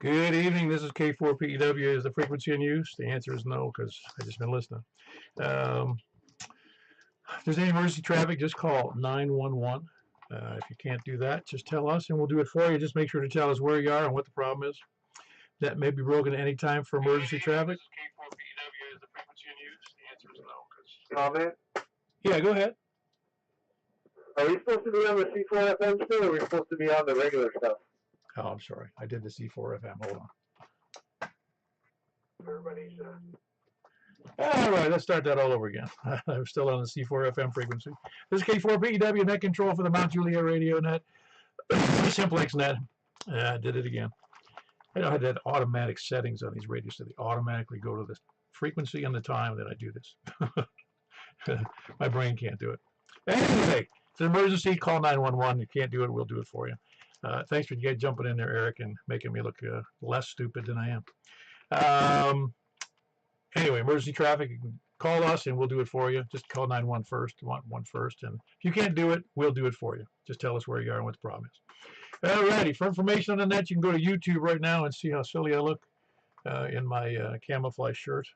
Good evening. This is K4PEW. Is the frequency in use? The answer is no, because I've just been listening. If there's any emergency traffic, just call 911. If you can't do that, just tell us and we'll do it for you. Just make sure to tell us where you are and what the problem is. That may be broken at any time for emergency traffic. K4PEW. Is the frequency in use? The answer is no. Comment? Yeah, go ahead. Are we supposed to be on the C4 FM still, or are we supposed to be on the regular stuff? Oh, I'm sorry. I did the C4 FM. Hold on. Everybody's All right, let's start that all over again. I'm still on the C4 FM frequency. This is K4PEW net control for the Mount Juliet radio net, Simplex net. I did it again. I had that automatic settings on these radios, so they automatically go to the frequency and the time that I do this. My brain can't do it. Anyway, if it's an emergency, call 911. You can't do it, we'll do it for you. Thanks for you guys jumping in there, Eric, and making me look less stupid than I am. Anyway, emergency traffic, you can call us and we'll do it for you. Just call 911 first. You want one first. And if you can't do it, we'll do it for you. Just tell us where you are and what the problem is. Alrighty, for information on the net, you can go to YouTube right now and see how silly I look in my camouflage shirt.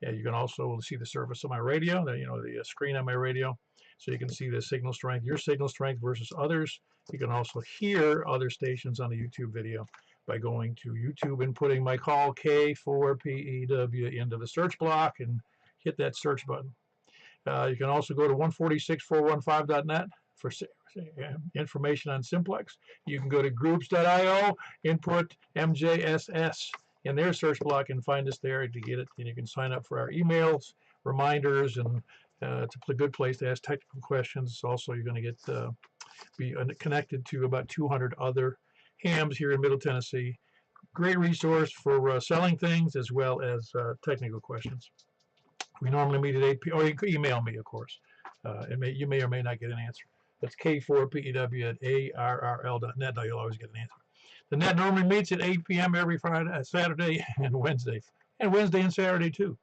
Yeah, you can also see the surface of my radio, the screen on my radio, so you can see the signal strength, your signal strength versus others. You can also hear other stations on the YouTube video by going to YouTube and putting my call K4PEW into the search block and hit that search button. You can also go to 146415.net for information on Simplex. You can go to groups.io, input MJSS in their search block and find us there to get it. And you can sign up for our emails, reminders, and it's a good place to ask technical questions. Also, you're going to get be connected to about 200 other hams here in Middle Tennessee. Great resource for selling things as well as technical questions. We normally meet at 8 p.m. or you can email me, of course. You may or may not get an answer. That's K4PEW@ARRL.net. You'll always get an answer. The net normally meets at 8 p.m. every Friday, Saturday, and Wednesday. And Wednesday and Saturday, too.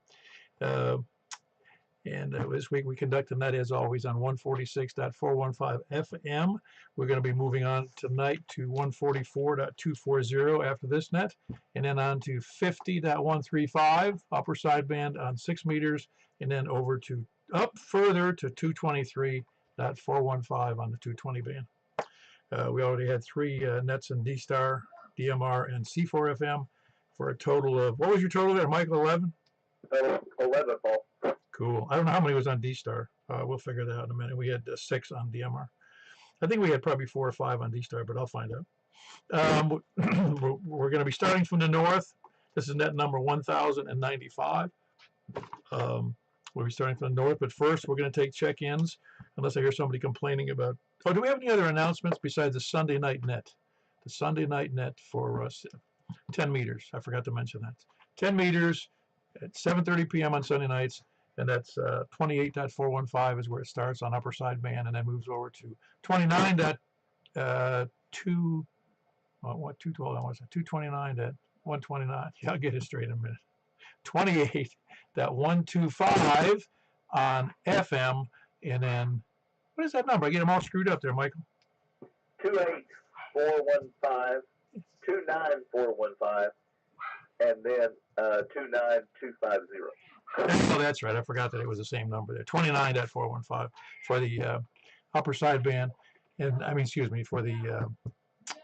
This week we conduct the net, as always, on 146.415 FM. We're going to be moving on tonight to 144.240 after this net, and then on to 50.135 upper sideband on 6 meters, and then over to up further to 223.415 on the 220 band. We already had 3 nets in D-Star, DMR, and C4 FM for a total of, what was your total there, Michael? 11? 11, Paul. Cool. I don't know how many was on D-Star. We'll figure that out in a minute. We had 6 on DMR. I think we had probably 4 or 5 on D-Star, but I'll find out. We're going to be starting from the north. This is net number 1095. We'll be starting from the north, but first we're going to take check-ins, unless I hear somebody complaining about... Oh, do we have any other announcements besides the Sunday night net? The Sunday night net for 10 meters. I forgot to mention that. 10 meters at 7:30 p.m. on Sunday nights. And that's 28.415 is where it starts on upper sideband, and then moves over to 29.2. What 212? Was it 229.129? Yeah, I'll get it straight in a minute. 28.125 on FM, and then what is that number? I get them all screwed up there, Michael. 28415, 29415, and then 29250. Oh, that's right. I forgot that it was the same number there. 29.415 for the upper sideband, and for the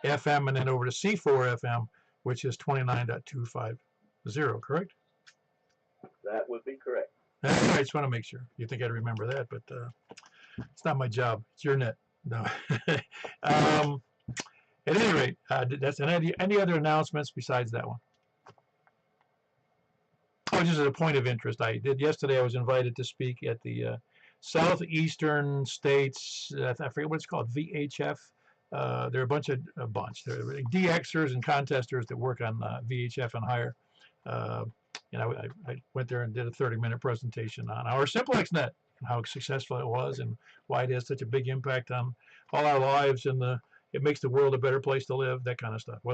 FM, and then over to C4 FM, which is 29.250. Correct? That would be correct. I just want to make sure. You think I'd remember that, but it's not my job. It's your net. No. At any rate, that's any other announcements besides that one? Oh, just as a point of interest, yesterday I was invited to speak at the Southeastern States, I forget what it's called, VHF. There are a bunch. They're DXers and contesters that work on VHF and higher. I went there and did a 30-minute presentation on our Simplex net and how successful it was and why it has such a big impact on all our lives, and it makes the world a better place to live, that kind of stuff. I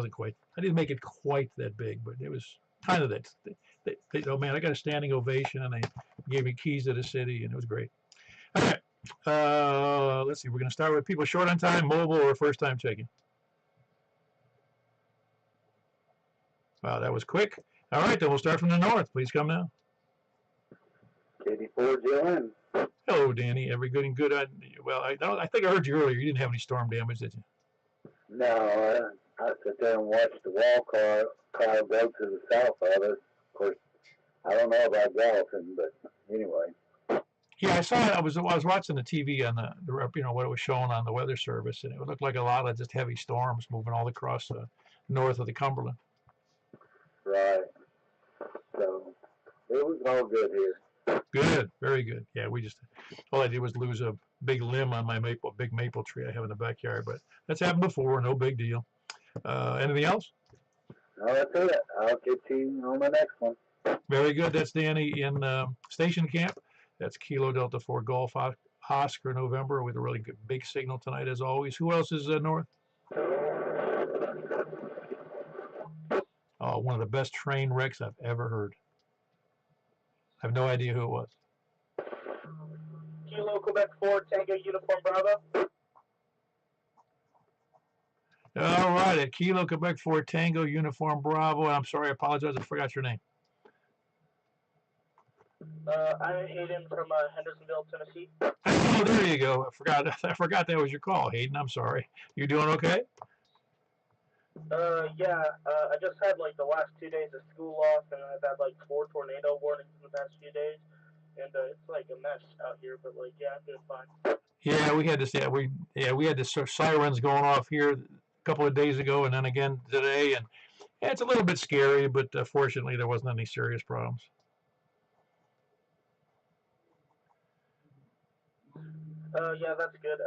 didn't make it quite that big, but it was kind of that. Oh man, I got a standing ovation, and they gave me keys to the city, and it was great. Okay, let's see. We're going to start with people short on time, mobile, or first time checking. Wow, that was quick. All right, then we'll start from the north. Please come now. KD4 Juliet. Hello, Danny. Every good and good. Well, I think I heard you earlier. You didn't have any storm damage, did you? No, I sit there and watch the wall car go to the south of us. Of course, I don't know about golfing, but anyway. Yeah, I saw it. I was watching the TV on the what it was showing on the weather service, and it looked like a lot of just heavy storms moving all across north of the Cumberland. Right. So it was all good here. Good, very good. Yeah, all I did was lose a big limb on my big maple tree I have in the backyard, but that's happened before. No big deal. Anything else? No, that's it. I'll get to you on the next one. Very good. That's Danny in Station Camp. That's Kilo Delta 4 Golf Oscar November with a really good big signal tonight as always. Who else is north? Oh, one of the best train wrecks I've ever heard. I have no idea who it was. Kilo Quebec 4 Tango Uniform Bravo. All right, at Kilo Quebec 4 Tango Uniform Bravo. I'm sorry, I apologize. I forgot your name. I'm Hayden from Hendersonville, Tennessee. Oh, there you go. I forgot that was your call, Hayden. I'm sorry. You doing okay? Yeah. I just had like the last 2 days of school off, and I've had like 4 tornado warnings in the past few days, and it's like a mess out here. But like, yeah, I'm doing fine. Yeah, we had this. Yeah, we had the sirens going off here a couple of days ago, and then again today, and yeah, it's a little bit scary, but fortunately there wasn't any serious problems. Yeah, that's good.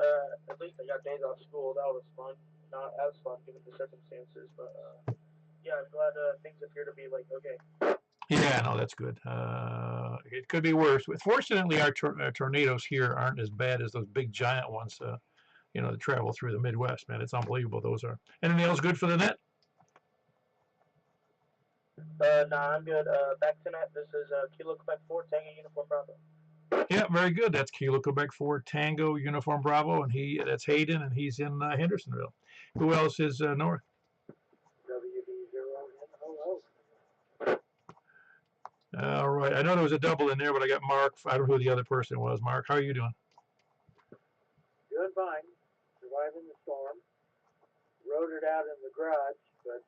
At least I got days off school. That was fun. Not as fun given the circumstances, but yeah, I'm glad things appear to be like okay. Yeah, no, that's good. It could be worse. Fortunately, our tornadoes here aren't as bad as those big giant ones. That travel through the Midwest. Man, it's unbelievable. Those are. Anything else good for the net? Nah, I'm good. Back to net. This is Kilo Quebec 4 Tango Uniform Bravo. Yeah, very good. That's Kilo Quebec 4 Tango Uniform Bravo, and that's Hayden, and he's in Hendersonville. Who else is north? WD0NOO. All right. I know there was a double in there, but I got Mark. I don't know who the other person was. Mark, how are you doing? Doing fine. Surviving the storm. Rode it out in the garage, but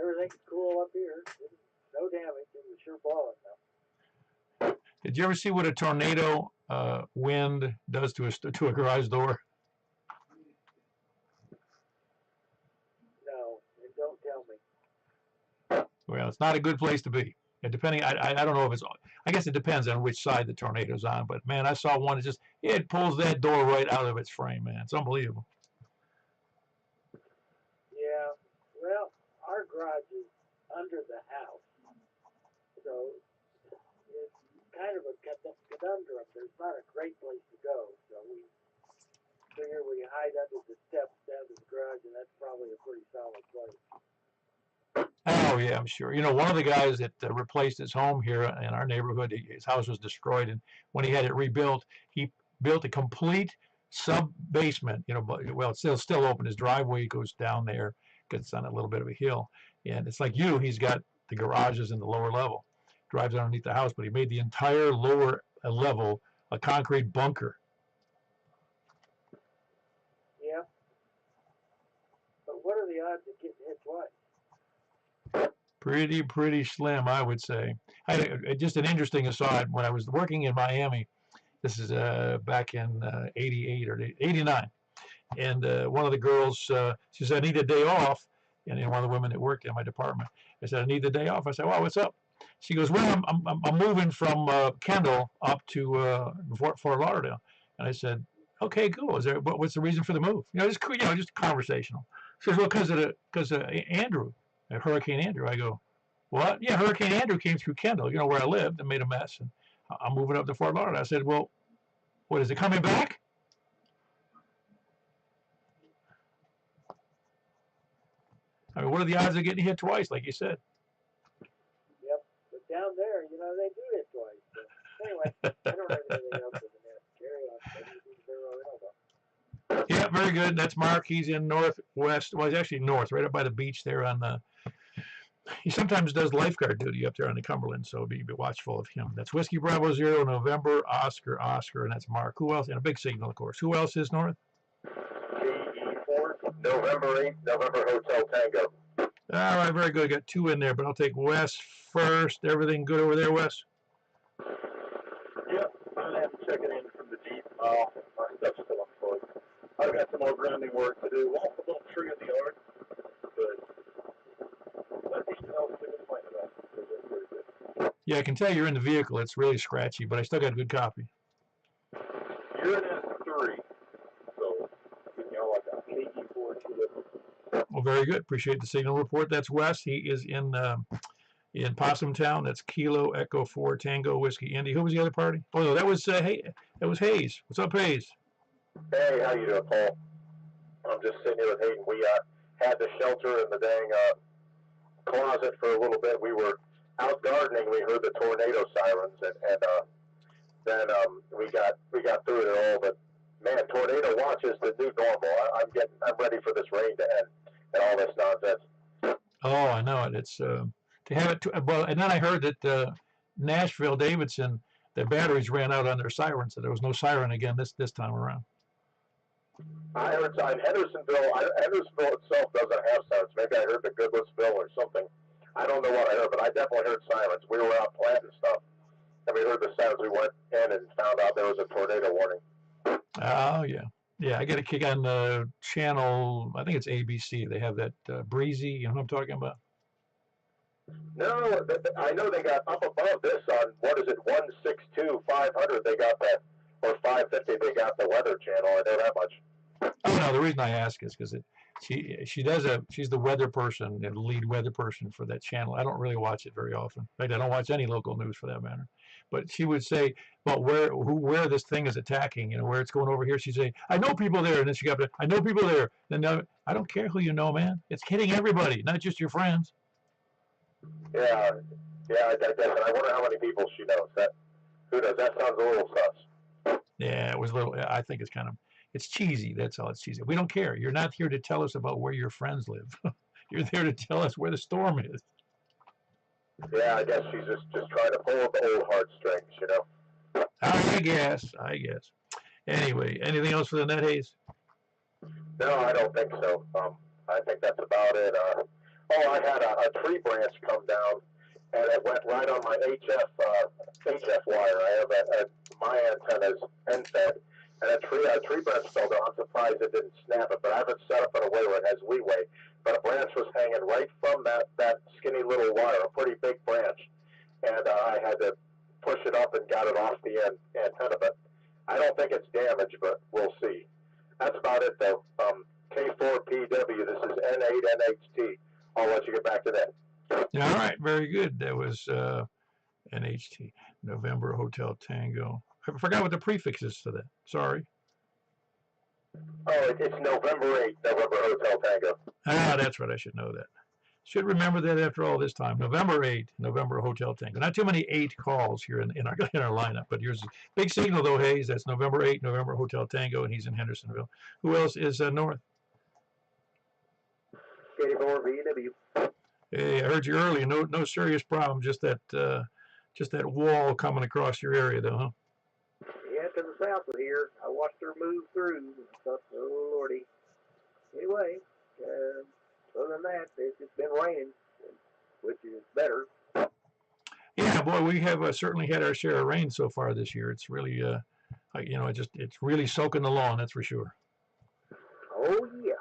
everything's cool up here. No damage. It was sure blowing though. Did you ever see what a tornado wind does to a garage door? No, and don't tell me. Well, it's not a good place to be. And depending, I don't know if it's. I guess it depends on which side the tornado's on. But man, I saw one. It pulls that door right out of its frame. Man, it's unbelievable. Yeah. Well, our garage is under the house, so it's kind of a conundrum. There's not a great place to go, so we figure we hide under the steps down to the garage, and that's probably a pretty solid place. Oh yeah, I'm sure. One of the guys that replaced his home here in our neighborhood, his house was destroyed, and when he had it rebuilt, he built a complete sub basement. Well, it's still open. His driveway goes down there because it's on a little bit of a hill, and it's like he's got the garages in the lower level, drives underneath the house, but he made the entire lower level a concrete bunker. Yeah. But what are the odds of getting hit twice? Pretty slim, I would say. I had just an interesting aside. When I was working in Miami, this is back in 88 or 89, and one of the girls, she said, I need a day off, and one of the women that worked in my department, I said, I need the day off. I said, well, what's up? She goes, well, I'm moving from Kendall up to Fort Lauderdale, and I said, okay, cool. What's the reason for the move? Just conversational. She says, well, because of Andrew. Hurricane Andrew. I go, what? Yeah, Hurricane Andrew came through Kendall, where I lived, and made a mess. And I'm moving up to Fort Lauderdale. I said, well, what is it coming back? I mean, what are the odds of getting hit twice, like you said? Yep, but down there, they do hit twice. So anyway, I don't have anything else with the net. Carry on. Yeah, very good. That's Mark. He's in northwest. Well, he's actually north, right up by the beach there on the He sometimes does lifeguard duty up there on the Cumberland, so be watchful of him. That's Whiskey Bravo Zero, November, Oscar, and that's Mark. Who else? And a big signal, of course. Who else is north? KE4, November 8th, November Hotel Tango. All right, very good. Got two in there, but I'll take Wes first. Everything good over there, Wes? Yep, I have to check it in from the Jeep. My stuff's still on foot. I've got some more grounding work to do. Walk a little tree in the yard, but nothing else to complain about. So that's pretty good. Yeah, I can tell you're in the vehicle. It's really scratchy, but I still got a good copy. You're in S3, so you know I got KE4 Juliet. Well, very good. Appreciate the signal report. That's Wes. He is in Possum Town. That's Kilo Echo 4 Tango Whiskey Indy. Who was the other party? Oh no, that was that was Hayes. What's up, Hayes? Hey, how you doing, Paul? I'm just sitting here with Hayden. We had the shelter in the dang closet for a little bit. We were out gardening. We heard the tornado sirens, and then we got through it all. But man, tornado watch is the new normal. I'm ready for this rain to end and all this nonsense. Oh, I know it. It's to have it. Well, and then I heard that Nashville, Davidson, the batteries ran out on their sirens, so there was no siren again this time around. I heard Hendersonville itself doesn't have sirens. Maybe I heard the Goodlettsville or something. I don't know what I heard, but I definitely heard sirens. We were out planting stuff, and we heard the sirens. We went in and found out there was a tornado warning. Oh, yeah. Yeah, I get a kick on the channel, I think it's ABC. They have that Breezy, you know what I'm talking about? No, I know they got up above this on, 162, 500, they got that, or 550, they got the Weather Channel. I know that much. Oh, no, the reason I ask is because she's the weather person, the lead weather person for that channel. I don't really watch it very often. In fact, I don't watch any local news for that matter. But she would say, well, where this thing is attacking, where it's going over here. She'd say, I know people there. And then she got, I know people there. Then I don't care who you know, man. It's hitting everybody, not just your friends. Yeah, I guess. And I wonder how many people she knows. Who knows? That sounds a little sus. Yeah, it was a little, I think it's cheesy. That's all. It's cheesy. We don't care. You're not here to tell us about where your friends live. You're there to tell us where the storm is. Yeah, I guess she's just trying to pull the old heartstrings, I guess. Anyway, anything else for the net, Hayes? No, I don't think so. I think that's about it. I had a tree branch come down, and it went right on my HF wire. I have my antenna's end fed, and a tree branch fell down. I'm surprised it didn't snap it, but I have it set up in a way where it has leeway. But a branch was hanging right from that skinny little wire, a pretty big branch, and I had to push it up and got it off the antenna. But I don't think it's damaged, but we'll see. That's about it, though. K4PW, this is N8NHT. I'll let you get back to that. Yeah, all right, very good. That was NHT, November Hotel Tango. I forgot what the prefix is to that. Sorry. Oh, it's November 8th, November Hotel Tango. Ah, that's right. I should know that. Should remember that after all this time. November 8th, November Hotel Tango. Not too many 8 calls here in our lineup, but here's a big signal, though, Hayes. That's November 8th, November Hotel Tango, and he's in Hendersonville. Who else is north? K4 VW. Hey, I heard you earlier. No serious problem. Just that wall coming across your area, though, huh? Yeah, to the south of here. I watched her move through and thought, oh, Lordy. Anyway, other than that, it's just been raining, which is better. Yeah, boy, we have certainly had our share of rain so far this year. It's really, it's really soaking the lawn, that's for sure. Oh, yeah.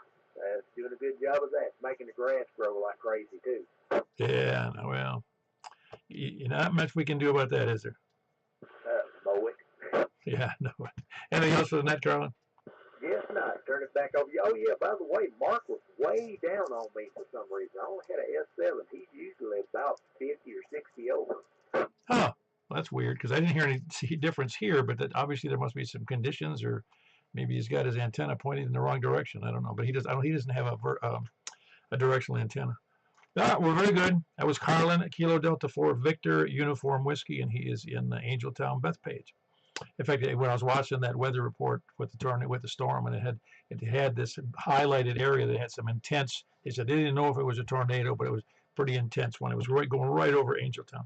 It's doing a good job of that. Making the grass grow like crazy, too. Yeah, well, not much we can do about that, is there? Mow it. Yeah, no. Anything else for the net, Carlin? Yes, not. Turn it back over. Oh, yeah, by the way, Mark was way down on me for some reason. I only had an S7. He's usually about 50 or 60 over. Oh, well, that's weird, because I didn't hear any difference here, but that obviously there must be some conditions, or maybe he's got his antenna pointed in the wrong direction. I don't know, but he doesn't have a directional antenna. We're very good. That was Carlin, Kilo Delta 4 Victor Uniform Whiskey, and he is in Angeltown, Bethpage. In fact, when I was watching that weather report with the storm, and it had this highlighted area that had some intense. They said they didn't know if it was a tornado, but it was pretty intense one. It was going right over Angeltown.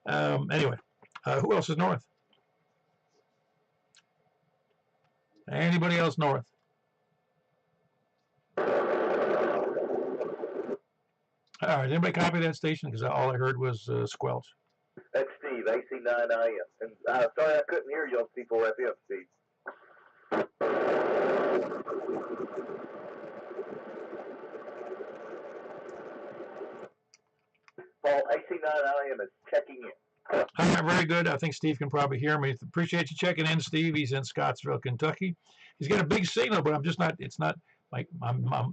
Anyway, who else is north? Anybody else north? All right, anybody copy that station? Because all I heard was squelch. That's Steve, AC9IM. And sorry I couldn't hear you on C4FM, Steve. Paul, AC9IM is checking in. All right, very good. I think Steve can probably hear me. Appreciate you checking in, Steve. He's in Scottsville, Kentucky. He's got a big signal, but I'm just not. It's not like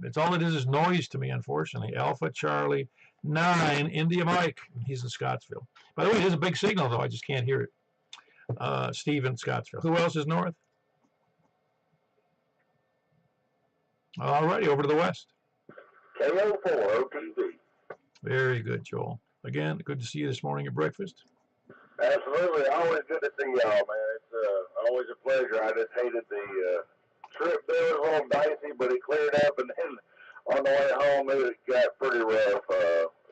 it's all it is noise to me, unfortunately. Alpha Charlie 9 India Mike. He's in Scottsville. By the way, it is a big signal though. I just can't hear it. Steve in Scottsville. Who else is north? All righty, over to the west. KO4 OTV. Very good, Joel. Again, good to see you this morning at breakfast. Absolutely, always good to see y'all, man. It's always a pleasure. I just hated the trip there. It was a little dicey, but it cleared up, and then on the way home it got pretty rough.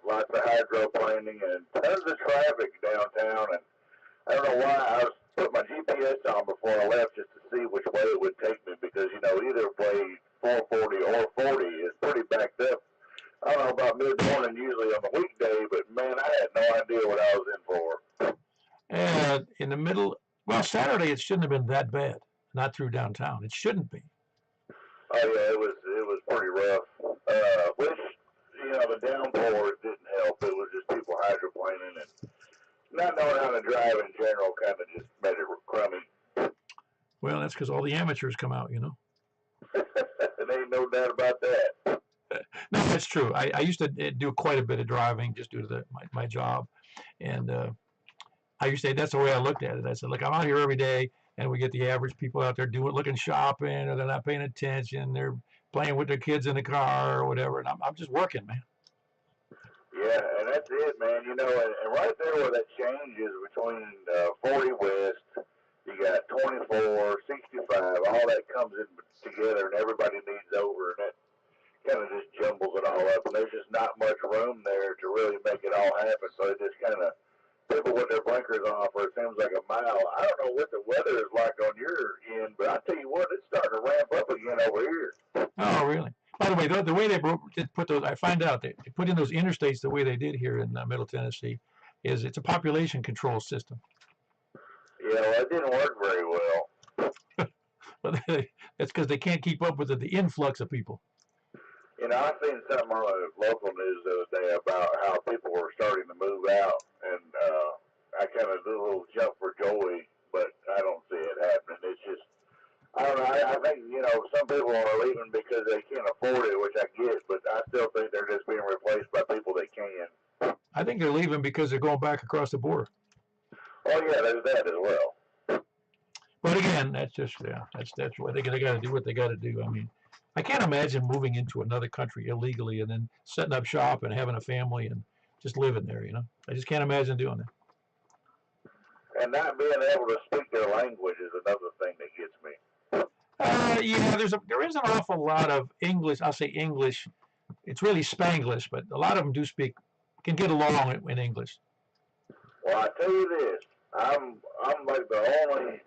Lots of hydroplaning and tons of traffic downtown, and I don't know why I was put my GPS on before I left just to see which way it would take me, because either way 440 or 40 is pretty backed up. I don't know about mid-morning usually on the weekday, but man, I had no idea what I was in for. And in the middle, well, Saturday it shouldn't have been that bad. Not through downtown. It shouldn't be. Oh yeah, it was pretty rough. Which the downpours didn't help. It was just people hydroplaning and not knowing how to drive in general. Kind of just made it crummy. Well, that's because all the amateurs come out, There ain't no doubt about that. No, that's true. I used to do quite a bit of driving just due to my job. And I used to say, that's the way I looked at it. I said, look, I'm out here every day, and we get the average people out there looking shopping, or they're not paying attention. They're playing with their kids in the car or whatever. And I'm just working, man. Yeah, and that's it, man. And right there where that change is between 40 West, you got 24, 65, all that comes in together, and everybody needs over, and that kind of just jumbles it all up, and there's just not much room there to really make it all happen. So it just kind of people with their blinkers on for it seems like a mile. I don't know what the weather is like on your end, but I tell you what, it's starting to ramp up again over here. Oh, really? By the way, the way they did put those, I find out they put in those interstates the way they did here in Middle Tennessee, is it's a population control system. Yeah, well, it didn't work very well. But that's because they can't keep up with the influx of people. I seen something on the local news the other day about how people were starting to move out, and I kind of did a little jump for joy, but I don't see it happening. It's just, I don't know, I think, some people are leaving because they can't afford it, which I get, but I still think they're just being replaced by people that can. I think they're leaving because they're going back across the border. Oh, yeah, there's that as well. But again, that's just, that's what they got to do what they got to do. I mean, I can't imagine moving into another country illegally and then setting up shop and having a family and just living there, I just can't imagine doing that. And not being able to speak their language is another thing that gets me. Yeah, there is an awful lot of English. I'll say English. It's really Spanglish, but a lot of them can get along in English. Well, I tell you this, I'm like the only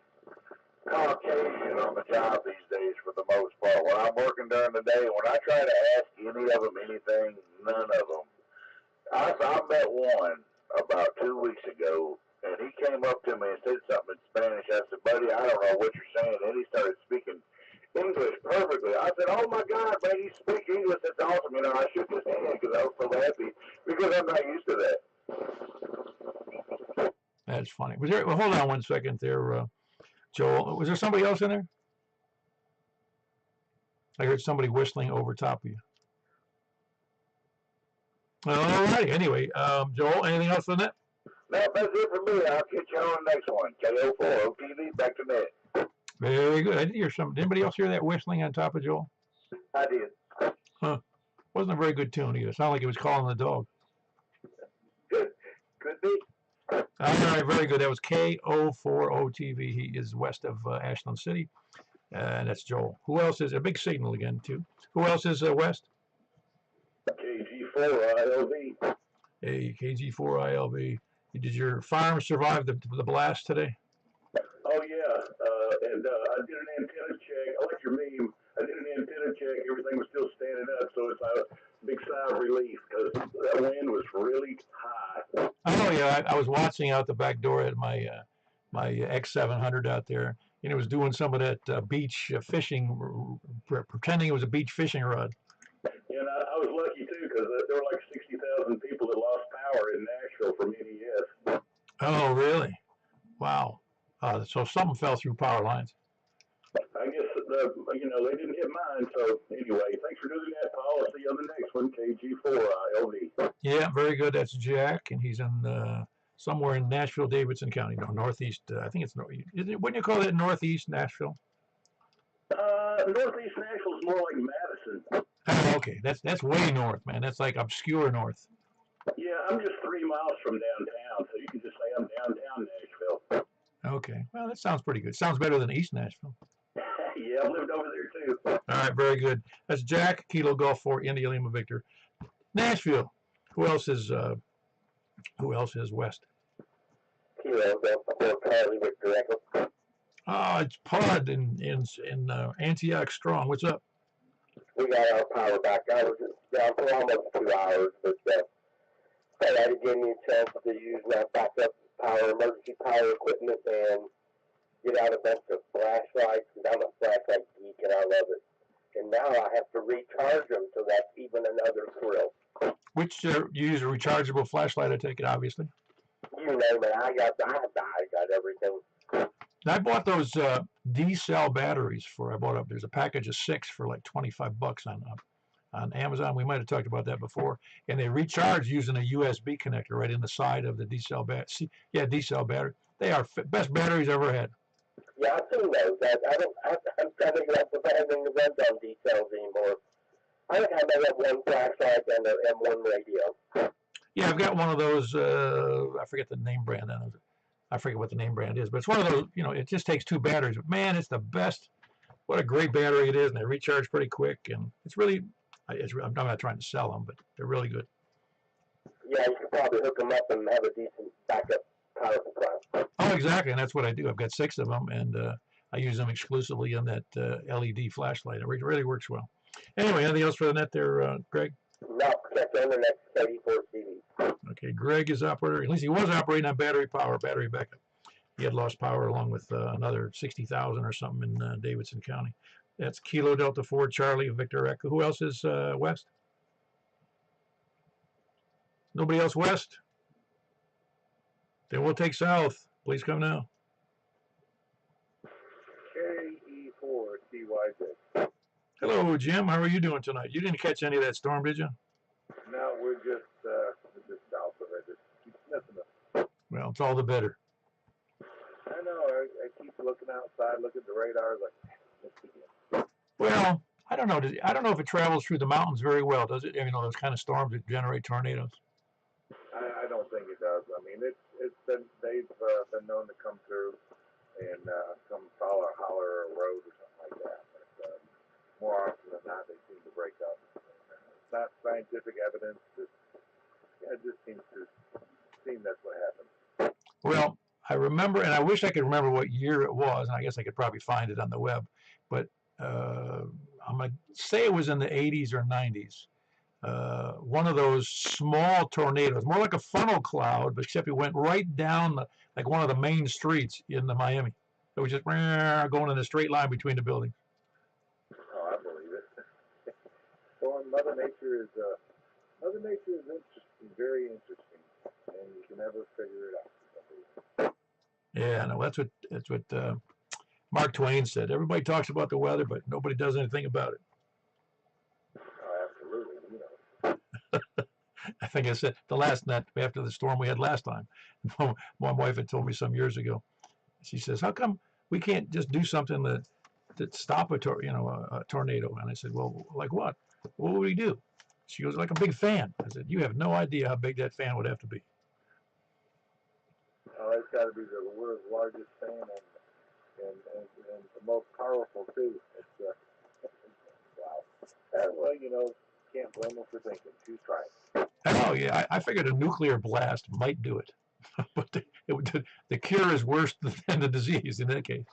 Caucasian on the job these days for the most part. When I'm working during the day, when I try to ask any of them anything, none of them. I met one about 2 weeks ago, and he came up to me and said something in Spanish. I said, buddy, I don't know what you're saying. And he started speaking English perfectly. I said, oh my God, man, you speak English. That's awesome. I shook his hand because I was so happy because I'm not used to that. That's funny. Well, hold on one second there, Joel. Was there somebody else in there? I heard somebody whistling over top of you. Well, all right. Anyway, Joel, anything else on that? No, that's it for me. I'll catch you on the next one. KO4 OTV, back to net. Very good. I did hear something. Did anybody else hear that whistling on top of Joel? I did. Huh. Wasn't a very good tune either. It sounded like it was calling the dog. Good. Could be. All right, very good. That was KO4OTV. He is west of Ashland City, and that's Joel. Who else is a big signal again too? Who else is west? KG4 IOV. Hey, KG4ILB. Did your farm survive the blast today? Oh yeah, and I did an antenna check. I like your meme. I did an antenna check. Everything was still standing up, so it's a big sigh of relief because that wind was really high. Oh yeah, I was watching out the back door at my my X700 out there, and it was doing some of that beach fishing, pretending it was a beach fishing rod. And I was lucky too because there were like 60,000 people that lost power in Nashville from NES. Oh really? Wow. So something fell through power lines. I guess they didn't hit mine. So anyway, thanks for doing that, Paul. I'll see you on the next one, KG4ILV. Yeah, very good. That's Jack, and he's in somewhere in Nashville, Davidson County, no, northeast. I think it's wouldn't you call that northeast Nashville? Northeast Nashville is more like Madison. Oh, okay, that's way north, man. That's like obscure north. Yeah, I'm just 3 miles from downtown, so you can just say I'm downtown Nashville. Okay, well, that sounds pretty good. Sounds better than East Nashville. Yeah, I lived over there too. All right, very good. That's Jack, Kilo Golf 4, India Lima Victor. Nashville. Who else is west? Kilo Golf 4, Charlie Victor Echo. Oh, it's Pod in Antioch Strong. What's up? We got our power back. I was down for almost 2 hours, but that gave me a chance to use my backup power, emergency power equipment, and get out a bunch of flashlights. And I'm a flashlight geek, and I love it. And now I have to recharge them, so that's even another thrill. Which you use a rechargeable flashlight? I take it, obviously. You name it, I got everything. I bought those D-cell batteries there's a package of 6 for like $25 on Amazon. We might have talked about that before. And they recharge using a USB connector right in the side of the D-cell battery. Yeah, D-cell battery. They are best batteries I ever had. Yeah, I've seen those. I'm trying to get up with anything to run on D-cells anymore. I think I may have one flashlight and one radio. Yeah, I've got one of those. I forget the name brand. I forget what the name brand is, but it's one of those. It just takes 2 batteries. But man, it's the best. What a great battery it is, and they recharge pretty quick. And it's really, I'm not trying to sell them, but they're really good. Yeah, you could probably hook them up and have a decent backup power supply. Oh, exactly, and that's what I do. I've got 6 of them, and I use them exclusively in that LED flashlight. It really works well. Anyway, anything else for the net there, Greg? No, check on the next 84 TV. Okay, Greg is operator. At least he was operating on battery backup. He had lost power along with another 60,000 or something in Davidson County. That's Kilo Delta 4, Charlie, Victor Echo. Who else is west? Nobody else west? Then we'll take south. Please come now. KE4TYZ. Hello, Jim. How are you doing tonight? You didn't catch any of that storm, did you? No, we're just south of it. It keeps missing us. Well, it's all the better. I know. I keep looking outside, looking at the radar, like. Well, I don't know. I don't know if it travels through the mountains very well, does it? Those kind of storms that generate tornadoes. I don't think it does. I mean, they've been known to come through and come follow a holler or a road or something like that. But more often than not, they seem to break up. It's not scientific evidence. It just seems that's what happens. Well, I remember, and I wish I could remember what year it was, and I guess I could probably find it on the web, but I'm going to say it was in the 80s or 90s. One of those small tornadoes, more like a funnel cloud, but except it went right down like one of the main streets in the Miami. It was just going in a straight line between the buildings. Oh, I believe it. Well, Mother Nature is interesting, very interesting, and you can never figure it out. Yeah, no, that's what Mark Twain said. Everybody talks about the weather, but nobody does anything about it. Oh, absolutely. I think I said the last night after the storm we had last time. My wife had told me some years ago. She says, "How come we can't just do something that stop a tornado?" And I said, "Well, like what? What would we do?" She goes, "Like a big fan." I said, "You have no idea how big that fan would have to be." Oh, it's got to be the world's largest fan and the most powerful too. It's wow. Well, can't blame them for thinking. She's trying. Oh yeah, I figured a nuclear blast might do it, but the cure is worse than the disease in that case.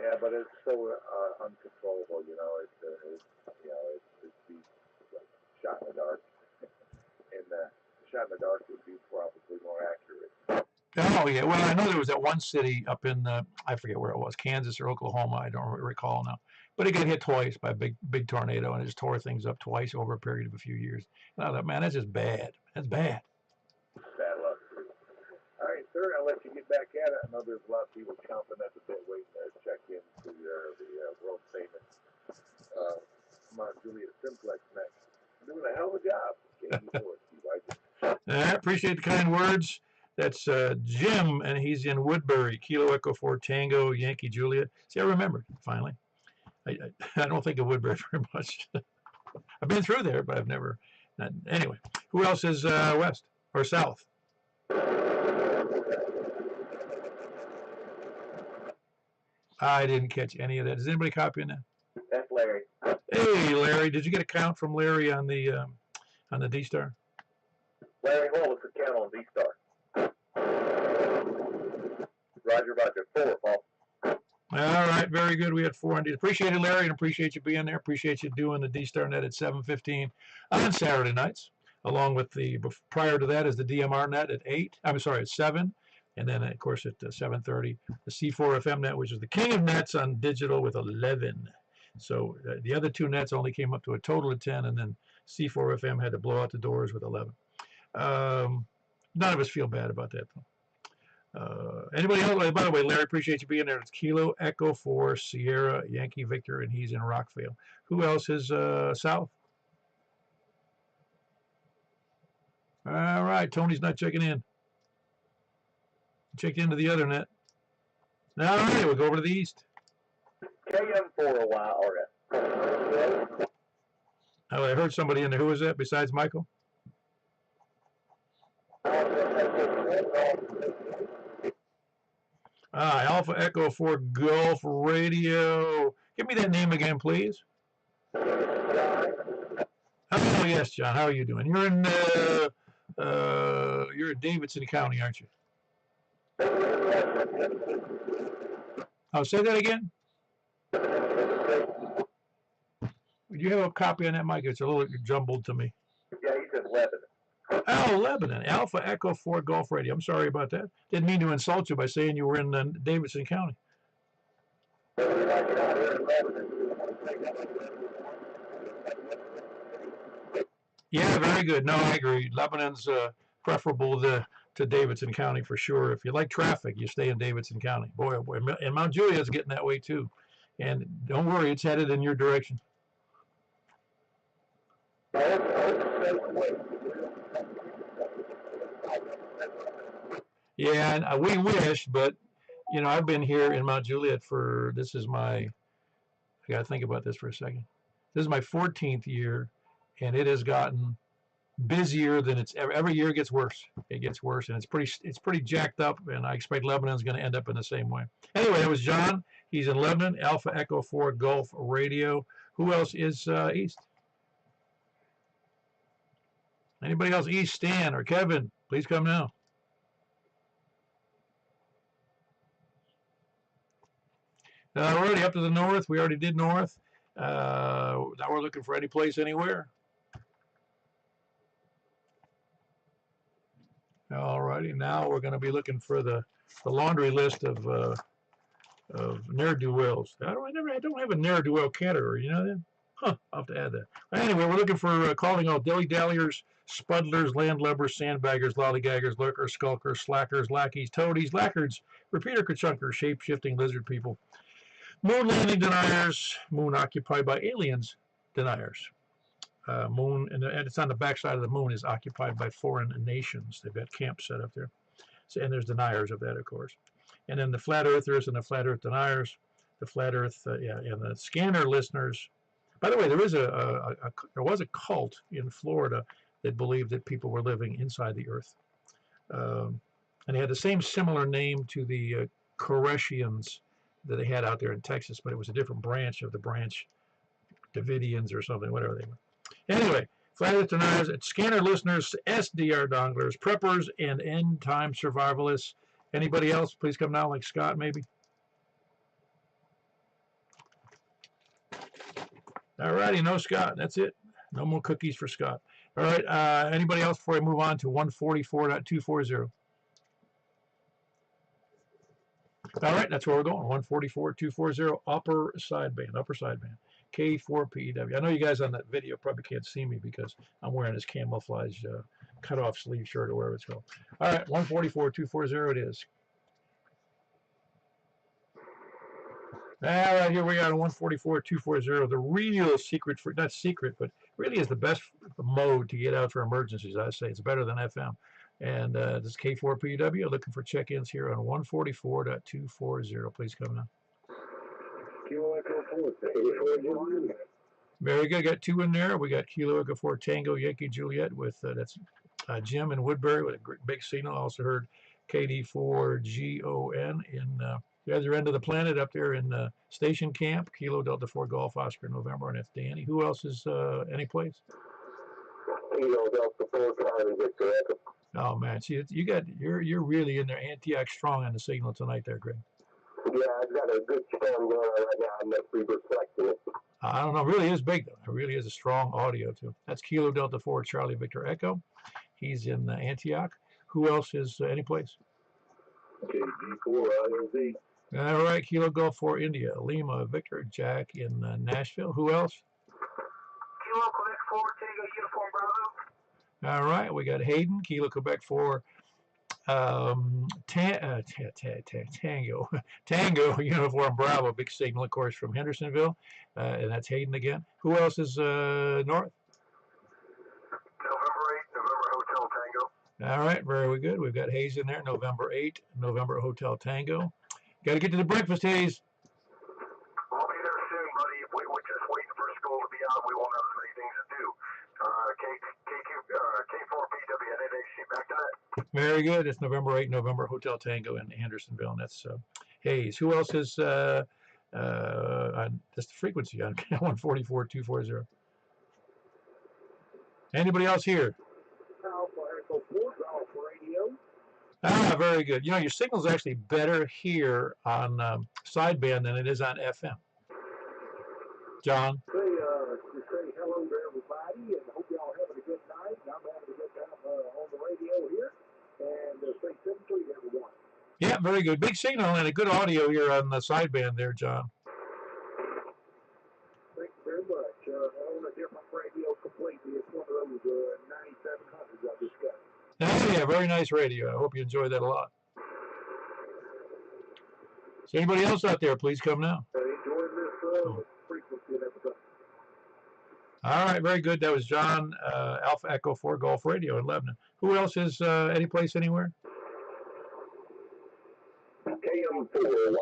Yeah, but it's so uncontrollable, you know. It's like shot in the dark, and shot in the dark would be probably more accurate. Oh yeah, well I know there was that one city up in I forget where it was, Kansas or Oklahoma, I don't recall now, but it got hit twice by a big tornado and it just tore things up twice over a period of a few years. And I thought, man, that's just bad. That's bad. Bad luck. All right, sir. I'll let you get back at it. I know there's a lot of people chomping at the bit waiting to check in to the world famous come on, Juliet Simplex next. Doing a hell of a job. Can't you know it, I appreciate the kind words. That's Jim, and he's in Woodbury, Kilo Echo 4 Tango, Yankee Juliet. See, I remembered, finally. I don't think of Woodbury very much. I've been through there, but I've never. Anyway, who else is west or south? I didn't catch any of that. Is anybody copying that? That's Larry. Hey, Larry, did you get a count from Larry on the D-Star? Larry, what was the count on D-Star? Roger, 4, Paul. All right, very good. We had 4 on D. Appreciate it, Larry, and appreciate you being there. Appreciate you doing the D-Star net at 7:15 on Saturday nights, along with prior to that is the DMR net at 8. I'm sorry, at 7. And then, of course, at 7:30, the C4 FM net, which is the king of nets on digital with 11. So the other 2 nets only came up to a total of 10, and then C4 FM had to blow out the doors with 11. None of us feel bad about that, though. Anybody else? By the way, Larry, appreciate you being there. It's Kilo Echo 4 Sierra Yankee Victor, and he's in Rockville. Who else is south? All right, Tony's not checking in. Checked into the other net. All right, we'll go over to the east. KM4YRS. Oh, I heard somebody in there. Who was that besides Michael? Alpha Echo 4 Gulf Radio. Give me that name again, please. Oh, yes, John. How are you doing? You're in Davidson County, aren't you? Oh, say that again. Do you have a copy on that, Mike? It's a little jumbled to me. Yeah, he's in Lebanon. Oh, Lebanon. Alpha Echo 4 Gulf Radio. I'm sorry about that. Didn't mean to insult you by saying you were in Davidson County. Yeah, very good. No, I agree. Lebanon's preferable to Davidson County for sure. If you like traffic, you stay in Davidson County. Boy, oh boy. And Mount Juliet's getting that way too. And don't worry, it's headed in your direction. Yeah, and we wish, but you know, I've been here in Mount Juliet for I got to think about this for a second. This is my 14th year, and it has gotten busier than it's ever. Every year it gets worse. It gets worse, and it's pretty jacked up. And I expect Lebanon's going to end up in the same way. Anyway, it was John. He's in Lebanon. Alpha Echo 4 Gulf Radio. Who else is east? Anybody else east? Stan or Kevin? Please come now. We're already up to the north. We already did north. Now we're looking for any place, anywhere. All righty. Now we're going to be looking for the laundry list of ne'er-do-wells. I don't have a ne'er-do-well category. You know that? Huh. I'll have to add that. Anyway, we're looking for calling all dilly-dalliers, spudlers, landlubbers, sandbaggers, lollygaggers, lurkers, skulkers, slackers, lackeys, toadies, lackards, repeater kachunkers, shape-shifting lizard people, moon landing deniers, moon occupied by aliens deniers. Moon, and it's on the backside of the moon, is occupied by foreign nations. They've got camps set up there. So, and there's deniers of that, of course. And then the flat earthers and the flat earth deniers, the flat earth, and the scanner listeners. By the way, there was a cult in Florida that believed that people were living inside the earth. And they had the same similar name to the Koreshians that they had out there in Texas, but it was a different branch of the branch Davidians or something, whatever they were. Anyway, flat earth deniers, scanner listeners, SDR donglers, preppers, and end time survivalists. Anybody else? Please come down, like Scott, maybe. All righty, no Scott. That's it. No more cookies for Scott. All right. Anybody else before I move on to 144.240? All right, that's where we're going. 144.240 upper sideband. K4PEW. I know you guys on that video probably can't see me because I'm wearing this camouflage cut-off sleeve shirt or wherever it's called. All right, 144.240 it is. All right, here we are on 144.240. The real secret for, not secret, but really is the best mode to get out for emergencies. I say it's better than FM. And this is K4PW looking for check-ins here on 144.240. Please come now. Very good. Got two in there. We got Kilo Echo 4 Tango Yankee Juliet with that's Jim in Woodbury with a great big signal. Also heard KD4GON in the other end of the planet up there in Station Camp. Kilo Delta 4 Golf Oscar November, and that's Danny. Who else is any place? Kilo Delta 4 Charlie Victor Echo. Oh man, see, you're really in there. Antioch strong on the signal tonight, there, Greg. Yeah, I've got a good storm going on right now. I'm not reflecting it. I don't know. It really is big, though. It really is a strong audio, too. That's Kilo Delta 4 Charlie Victor Echo. He's in Antioch. Who else is any place? KG4 IOV. All right, Kilo Golf 4 India. Lima Victor Jack in Nashville. Who else? Kilo Quebec 4 Tango Uniform Bravo. All right, we got Hayden, Kilo Quebec 4 Tango Uniform Bravo, big signal, of course, from Hendersonville, and that's Hayden again. Who else is north? November 8, November Hotel Tango. All right, very good. We've got Hayes in there, November 8, November Hotel Tango. Got to get to the breakfast, Hayes. I'll be there soon, buddy. We're just waiting for school to be out. We won't have as many things to do. K4PW, NNHC, back to that. Very good. It's November 8, November Hotel Tango in Hendersonville, and that's Hayes. Who else is on that's the frequency on 144.240? Anybody else here? Ah, very good. You know, your signal's actually better here on sideband than it is on FM. John? Say hello to everybody, and hope y'all having a good night. I'm having a good time on the radio here, and say 7-3 everyone. Yeah, very good. Big signal and a good audio here on the sideband there, John. Thank you very much. On a different radio completely. It's one of those 9700s I just got. Oh, yeah, very nice radio. I hope you enjoyed that a lot. So anybody else out there, please come now. Enjoying this frequency and everything. All right, very good. That was John, Alpha Echo 4 Golf Radio in Lebanon. Who else is any place anywhere? KM4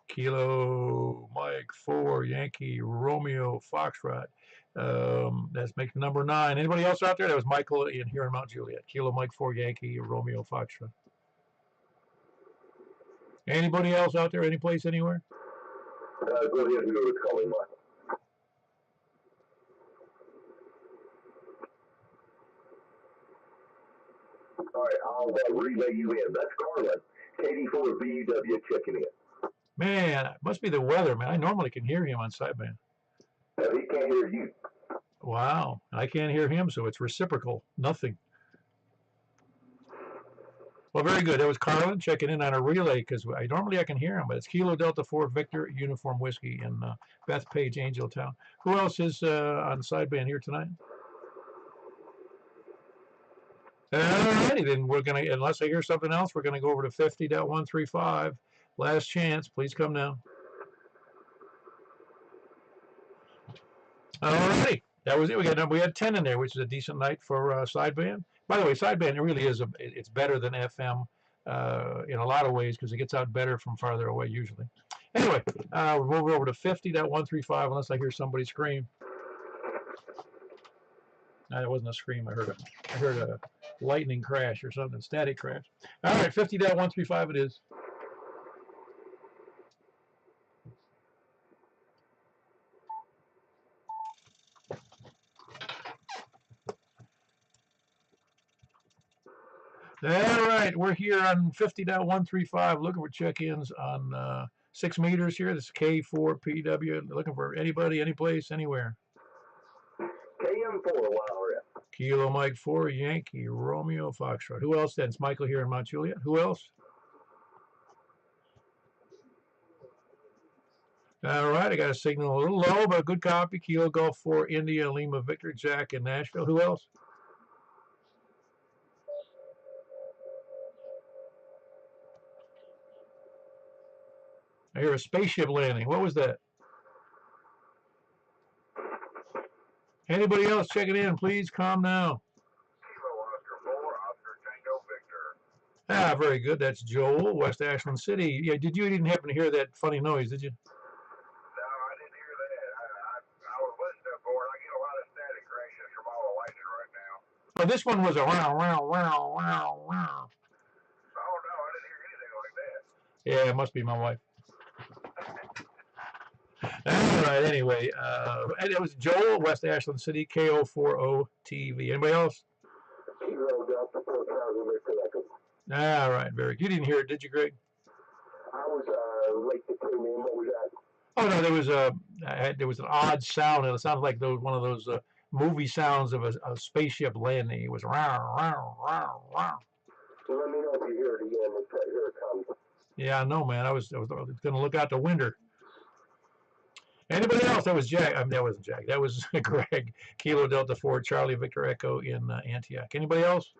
Kilo Mike 4 Yankee Romeo Foxtrot. That's making number 9. Anybody else out there? That was Michael in here in Mount Juliet. Kilo Mike 4 Yankee Romeo Foxtrot. Anybody else out there? Any place anywhere? Go ahead, we were calling Michael. All right, I'll relay you in. That's Carlin, KD4BW checking in. Man, it must be the weather, man. I normally can hear him on sideband. He can't hear you. Wow, I can't hear him, so it's reciprocal. Nothing. Well, very good. That was Carlin checking in on a relay because I can hear him, but it's Kilo Delta 4 Victor Uniform Whiskey in Bethpage, Angeltown. Who else is on sideband here tonight? Alrighty, then we're gonna, unless I hear something else, we're gonna go over to 50.135. Last chance, please come now. Alrighty, that was it. We had 10 in there, which is a decent night for sideband. By the way, sideband, it really is it's better than FM in a lot of ways because it gets out better from farther away usually. Anyway, we'll move over to 50.135 unless I hear somebody scream. No, that wasn't a scream. I heard a lightning crash or something, static crash. All right, 50.135 it is. All right, we're here on 50.135 looking for check-ins on 6 meters here. This is K4PW, looking for anybody, any place, anywhere. KM4, wow, yeah. Kilo Mike 4, Yankee, Romeo, Foxtrot. Who else then? It's Michael here in Mount Juliet. Who else? All right, I got a signal a little low, but a good copy. Kilo Golf 4, India, Lima, Victor, Jack in Nashville. Who else? I hear a spaceship landing. What was that? Anybody else checking in? Please calm now. Kilo Oscar 4, Oscar Tango Victor. Ah, very good. That's Joel, West Ashland City. Yeah, you didn't happen to hear that funny noise, did you? No, I didn't hear that. I was listening for it. I get a lot of static crashes from all the lightning right now. Oh, this one was a wow, wow, wow, wow, wow. Oh, no, I didn't hear anything like that. Yeah, it must be my wife. All right, anyway, and it was Joel, West Ashland City, KO40TV. Anybody else? Kilo Delta 4 Charlie Victor Echo. All right, very good. You didn't hear it, did you, Greg? I was late to tune in. What was that? Oh, no, there was an odd sound. It sounded like one of those movie sounds of a spaceship landing. It was wow, wow, wow, wow. So let me know if you hear it again. Here it comes. Yeah, I know, man. I was going to look out the window. Anybody else? That was Jack. I mean, that wasn't Jack. That was Greg. Kilo Delta 4, Charlie Victor Echo in Antioch. Anybody else?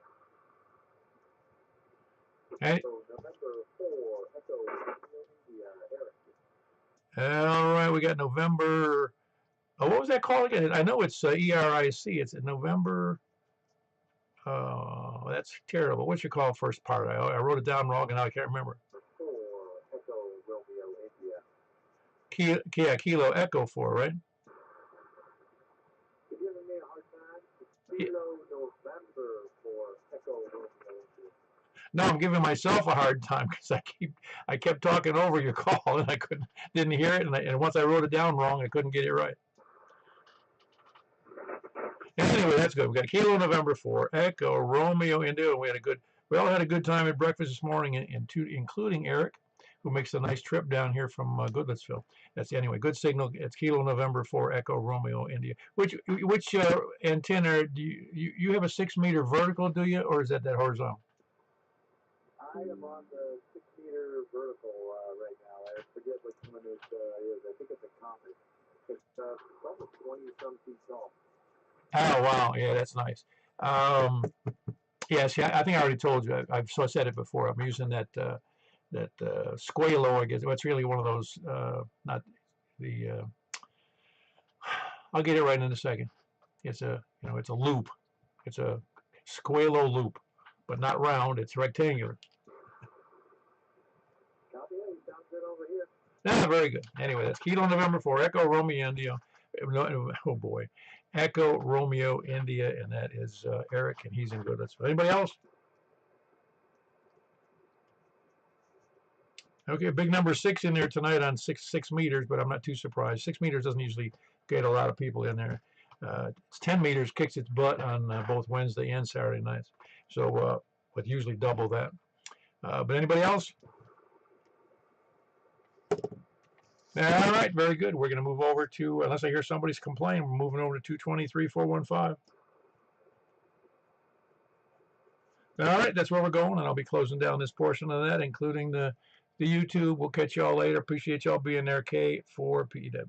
Any? All right, we got November. Oh, what was that called again? I know it's ERIC. It's in November. Oh, that's terrible. What's your call first part? I wrote it down wrong and now I can't remember. Kilo Echo 4, right? You're giving me a hard time. Kilo November for Echo Romeo. No, I'm giving myself a hard time because I kept talking over your call and I didn't hear it, and once I wrote it down wrong, I couldn't get it right. Anyway, that's good. We got Kilo November 4, Echo Romeo India, and we all had a good time at breakfast this morning, including Eric, who makes a nice trip down here from Goodlettsville. That's anyway, good signal. It's Kilo November 4, Echo Romeo India. Which antenna do you have a 6 meter vertical? Do you, or is that horizontal? I am on the 6 meter vertical right now. I forget which one it is. I think it's a comet. It's almost 20 some feet tall. Oh wow, yeah, that's nice. Yeah, see, I think I already told you. I've said it before. I'm using that Squalo, I guess. It's really one of those. Not the. I'll get it right in a second. It's a loop. It's a Squalo loop, but not round. It's rectangular. Yeah, very good. Anyway, that's Kilo November 4, Echo Romeo India. Oh boy, Echo Romeo India, and that is Eric, and he's in Goodlettsville. Anybody else? Okay, big number 6 in there tonight on 6 meters, but I'm not too surprised. 6 meters doesn't usually get a lot of people in there. It's 10 meters kicks its butt on both Wednesday and Saturday nights, so with usually double that. But anybody else? All right, very good. We're going to move over to, unless I hear somebody's complain, we're moving over to 223-415. All right, that's where we're going, and I'll be closing down this portion of that, including the YouTube. We'll catch y'all later. Appreciate y'all being there. K4PW.